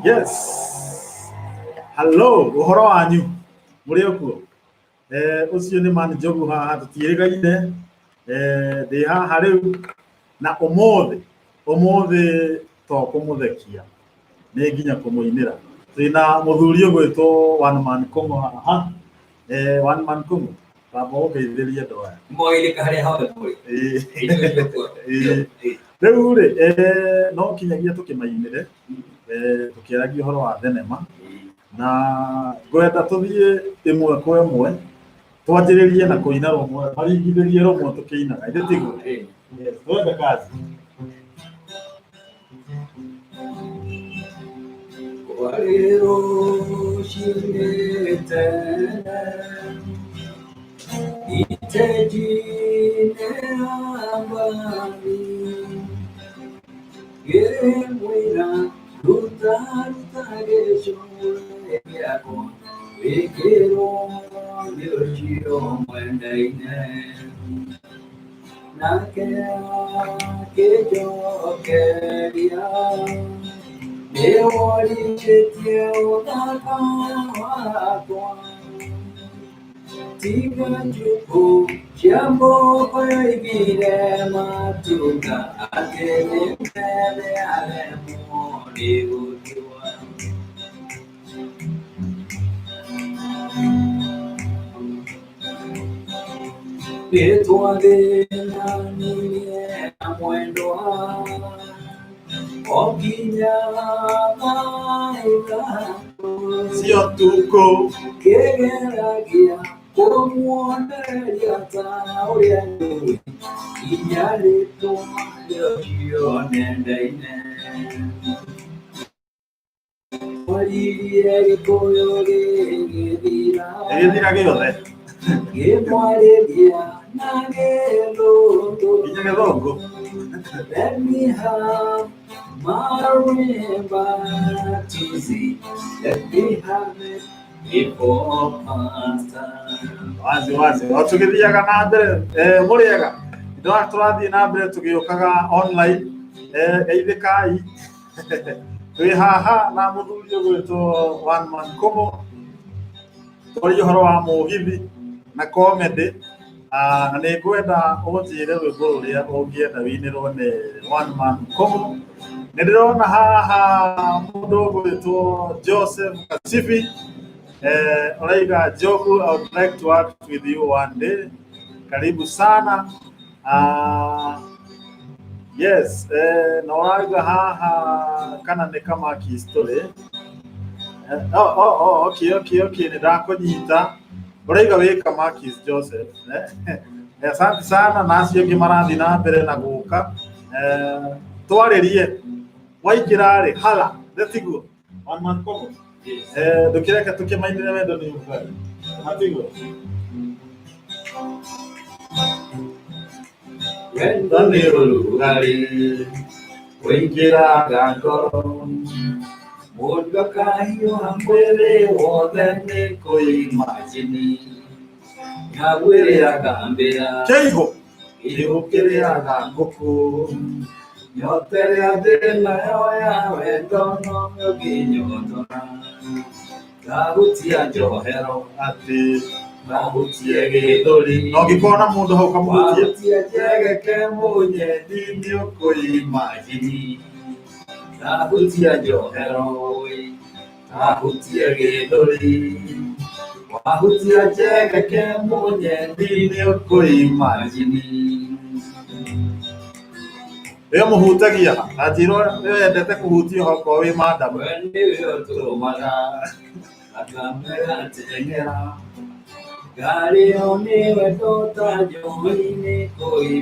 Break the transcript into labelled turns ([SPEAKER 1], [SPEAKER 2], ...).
[SPEAKER 1] Yes. Hello, uhoro wanyu. Muri okuo. Ucio ni man Njogu haha tutirigaine. Ndi haha riu na umuthi to kumuthekia. Ni nginya kumuinira. Twina muthuri ugwitwo One Man Kongo haha. One Man Kongo. Babo geithiria ndoa.
[SPEAKER 2] Moilika haria hothe muri.
[SPEAKER 1] Riu ri no kinyagia tukimainire. Tukiaragia uhoro wa thenema na ngwenda tuthie imwe kwa imwe twanjiririe na kuina rumwe maringithirie rumwe tukiinaga inde tiguo. Yes, twende kazi.
[SPEAKER 2] Wariro shirete itejine ambani gemwira Rutagesho yako wikiro yoshiro mwendaine nakea kejo keria ewori chetia udaka wako tiga juku jambo kwa ibire matuka akele mele alemu
[SPEAKER 1] Sio tuko
[SPEAKER 2] kegeragia kumuoneria tauria inyale to yo nendaine
[SPEAKER 1] egithira giothe
[SPEAKER 2] gimwareria na gelo
[SPEAKER 1] inya githongo.
[SPEAKER 2] Let me have my remember easy. Let me have it before past time.
[SPEAKER 1] Wazi watugithiaga na mbere muriega ndo turathie na mbere tugiukaga online geithikai twi haha na muthuri ugwitwo One Man Kongo turi uhoro wa mugithi na comedy na ni ngwenda unjire rwimbo ruria ungienda winirwo ni One Man Kongo. Ni ndirona haha mundu ugwitwo Joseph Kasifi Olaiga Njogu, I would like to work with you one day. Karibu sana. Yes, na Olaiga haha kana ni kama kihistory. Okay, ni dako nyita. Olaiga we kama Kis Joseph. Asante sana nasi yogi marathi na mbere na guka. Twaririe waikirare hala thetigo One Man Kongo. Dukireka tukimainire wendo ni ukari matigo
[SPEAKER 2] wendo ni urugari wingira gangoro mundu akahiyo hambere wothe ni kuimagini nyagwirira gambira
[SPEAKER 1] keigo
[SPEAKER 2] igukirira nguku nyoterea thina ya wendo no nginyondora gagutia njohero
[SPEAKER 1] ati
[SPEAKER 2] gagutie githuri
[SPEAKER 1] no gikona mundu hau kamuhutie
[SPEAKER 2] gagutie jegeke munye ndini ukuimagini gagutia njohero gagutie githuri gagutie jegeke munye ndini ukuimagini
[SPEAKER 1] Yo muhutagia atiro wendete kuhutia hoko wi madam
[SPEAKER 2] wendiyo tumaga akamera tengera gari oni wetota joini koi